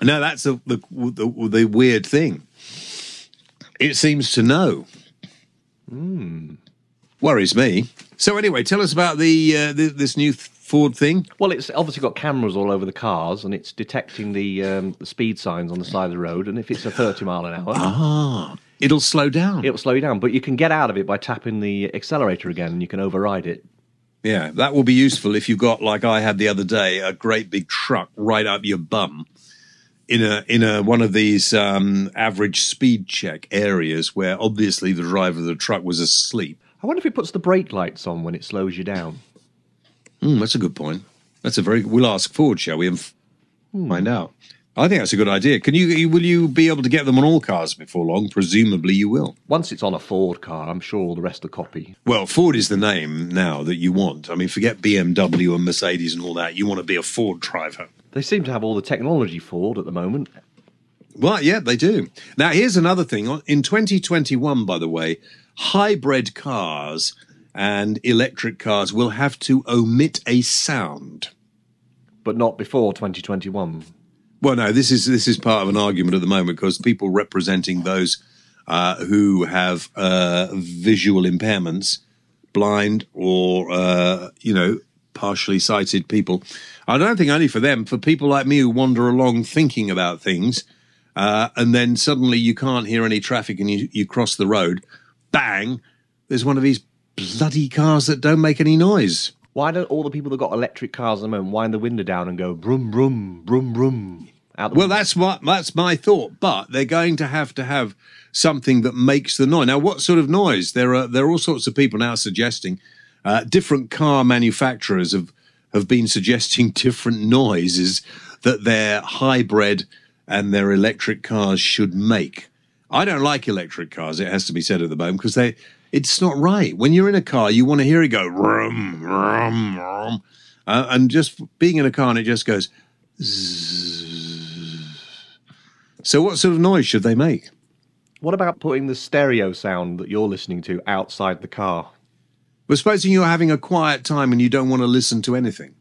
S1: No, that's the weird thing. It seems to know. Worries me. So anyway, tell us about this new Ford thing.
S2: Well, it's obviously got cameras all over the cars, and it's detecting the speed signs on the side of the road. And if it's a 30 mile an hour,
S1: it'll slow down.
S2: It'll slow you down, but you can get out of it by tapping the accelerator again, and you can override it.
S1: Yeah, that will be useful if you've got, like I had the other day, a great big truck right up your bum in a one of these average speed check areas where obviously the driver of the truck was asleep.
S2: I wonder if it puts the brake lights on when it slows you down.
S1: That's a good point. We'll ask Ford, shall we, and find out. I think that's a good idea. Will you be able to get them on all cars before long? Presumably you will.
S2: Once it's on a Ford car, I'm sure all the rest will copy.
S1: Well, Ford is the name now that you want. I mean, forget BMW and Mercedes and all that. You want to be a Ford driver.
S2: They seem to have all the technology, Ford, at the moment.
S1: Well, yeah, they do. Now, here's another thing. In 2021, by the way, hybrid cars and electric cars will have to omit a sound.
S2: But not before 2021.
S1: Well, no, this is part of an argument at the moment because people representing those who have visual impairments, blind or, partially sighted people. I don't think only for them, for people like me who wander along thinking about things, and then suddenly you can't hear any traffic and you cross the road, bang, there's one of these bloody cars that don't make any noise.
S2: Why don't all the people that got electric cars at the moment wind the window down and go brum, brum, brum, brum?
S1: Well, that's my thought, but they're going to have something that makes the noise. Now, what sort of noise? There are all sorts of people now suggesting, different car manufacturers have been suggesting different noises that their hybrid and their electric cars should make. I don't like electric cars, it has to be said at the moment, because it's not right. When you're in a car, you want to hear it go rum, rum, rum. And just being in a car and it just goes zzz. So what sort of noise should they make?
S2: What about putting the stereo sound that you're listening to outside the car?
S1: Well, supposing you're having a quiet time and you don't want to listen to anything.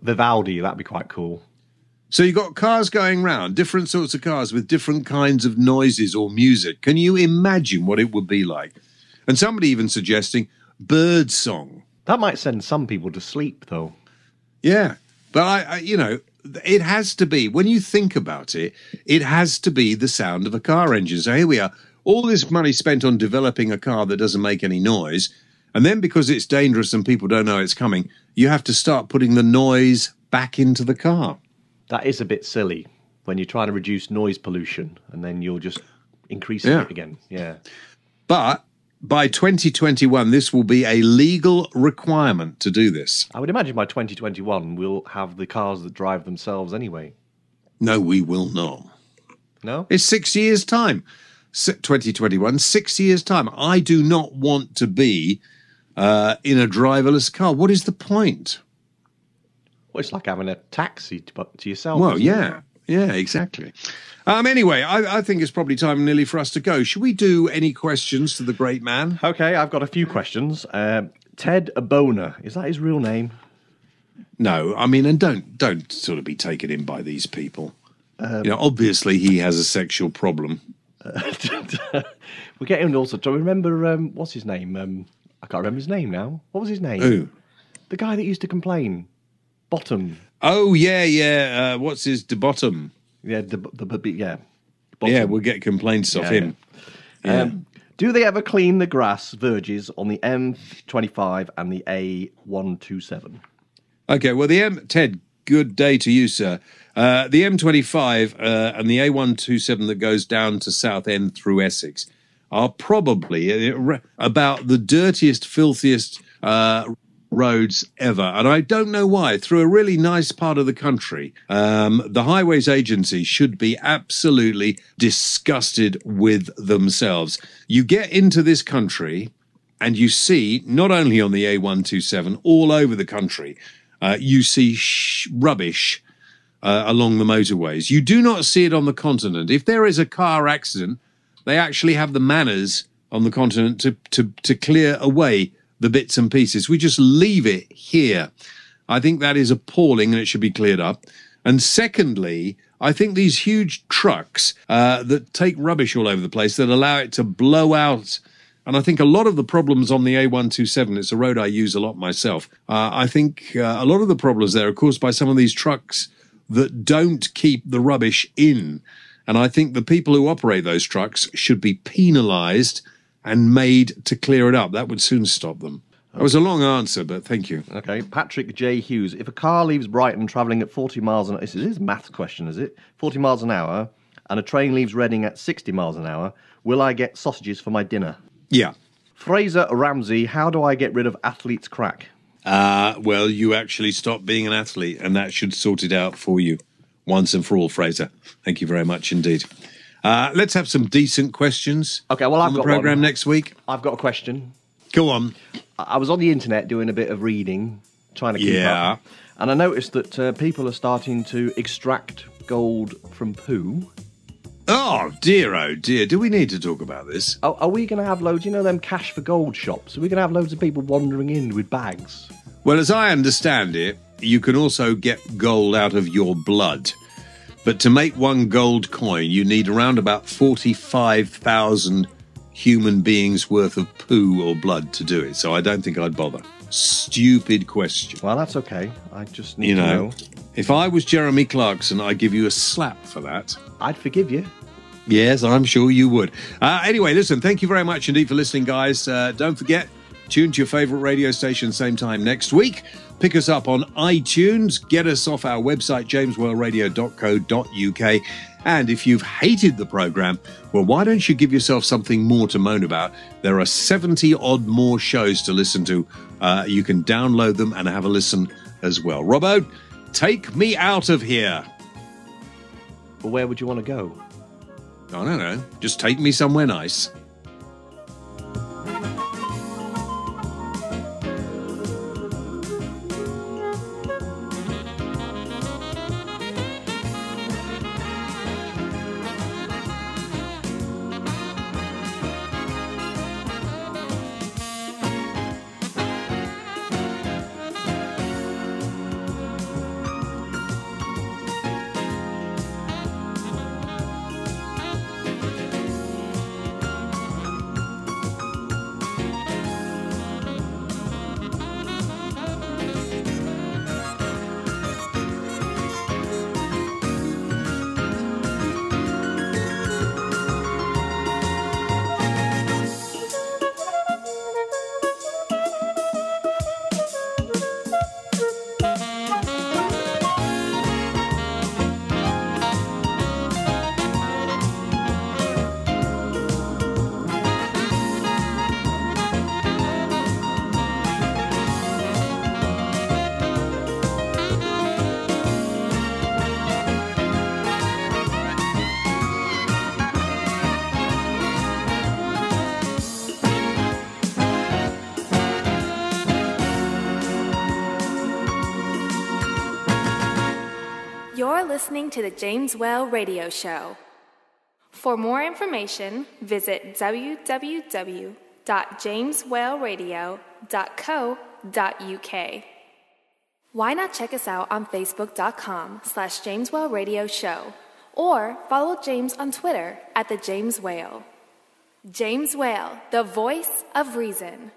S2: Vivaldi, that'd be quite cool.
S1: So you've got cars going round, different sorts of cars with different kinds of noises or music. Can you imagine what it would be like? And somebody even suggesting bird song.
S2: That might send some people to sleep, though.
S1: Yeah, but it has to be, when you think about it, it has to be the sound of a car engine. So here we are, all this money spent on developing a car that doesn't make any noise. And then because it's dangerous and people don't know it's coming, you have to start putting the noise back into the car.
S2: That is a bit silly when you're trying to reduce noise pollution and then you're just increasing it again. Yeah.
S1: But by 2021, this will be a legal requirement to do this.
S2: I would imagine by 2021, we'll have the cars that drive themselves anyway.
S1: No, we will not.
S2: No?
S1: It's 6 years' time. 2021, 6 years' time. I do not want to be in a driverless car. What is the point?
S2: Well, it's like having a taxi to yourself.
S1: Well, yeah. Yeah, exactly. Anyway, I think it's probably time nearly for us to go. Should we do any questions to the great man?
S2: Okay, I've got a few questions. Ted Boner, is that his real name?
S1: No, I mean, and don't sort of be taken in by these people. Obviously he has a sexual problem.
S2: We're getting also to remember, what's his name? I can't remember his name now. What was his name?
S1: Who?
S2: The guy that used to complain. Bottom.
S1: Oh, yeah. What's his bottom?
S2: Yeah, yeah.
S1: Bottom. Yeah, we'll get complaints off him.
S2: Yeah. Do they ever clean the grass verges on the M25 and the A127?
S1: Okay, well, Ted, good day to you, sir. The M25 and the A127 that goes down to Southend through Essex, are probably about the dirtiest, filthiest roads ever. And I don't know why. Through a really nice part of the country, the Highways Agency should be absolutely disgusted with themselves. You get into this country and you see, not only on the A127, all over the country, you see rubbish along the motorways. You do not see it on the continent. If there is a car accident, they actually have the manners on the continent to clear away the bits and pieces. We just leave it here. I think that is appalling and it should be cleared up. And secondly, I think these huge trucks that take rubbish all over the place, that allow it to blow out. And I think a lot of the problems on the A127, it's a road I use a lot myself, I think a lot of the problems there are caused by some of these trucks that don't keep the rubbish in. And I think the people who operate those trucks should be penalised and made to clear it up. That would soon stop them. That was a long answer, but thank you.
S2: Okay, Patrick J. Hughes. If a car leaves Brighton travelling at 40 miles an hour, this is a maths question, is it? 40 miles an hour, and a train leaves Reading at 60 miles an hour, will I get sausages for my dinner?
S1: Yeah.
S2: Fraser Ramsey, how do I get rid of athlete's crack?
S1: Well, you actually stop being an athlete, and that should sort it out for you once and for all, Fraser. Thank you very much indeed. Let's have some decent questions.
S2: Okay, well, I've
S1: on the
S2: got
S1: program
S2: one.
S1: next week.
S2: I've got a question.
S1: Go on.
S2: I was on the internet doing a bit of reading, trying to keep up, and I noticed that people are starting to extract gold from poo.
S1: Oh dear, do we need to talk about this?
S2: Are we going to have loads, you know, them cash for gold shops? Are we going to have loads of people wandering in with bags?
S1: Well, as I understand it, you can also get gold out of your blood. But to make one gold coin, you need around about 45,000 human beings worth of poo or blood to do it. So I don't think I'd bother. Stupid question.
S2: Well, that's okay. I just need to know.
S1: If I was Jeremy Clarkson, I'd give you a slap for that.
S2: I'd forgive you.
S1: Yes, I'm sure you would. Anyway, listen, thank you very much indeed for listening, guys. Don't forget, tune to your favourite radio station same time next week. Pick us up on iTunes. Get us off our website, jameswellradio.co.uk. And if you've hated the programme, well, why don't you give yourself something more to moan about? There are 70-odd more shows to listen to. You can download them and have a listen as well. Robbo, take me out of here.
S2: Well, where would you want to go?
S1: I don't know. Just take me somewhere nice.
S5: You're listening to the James Well Radio Show. For more information, visit www.jameswellradio.co.uk. Why not check us out on Facebook.com/James Well Radio Show, or follow James on Twitter @the James Whale. James Whale, the voice of reason.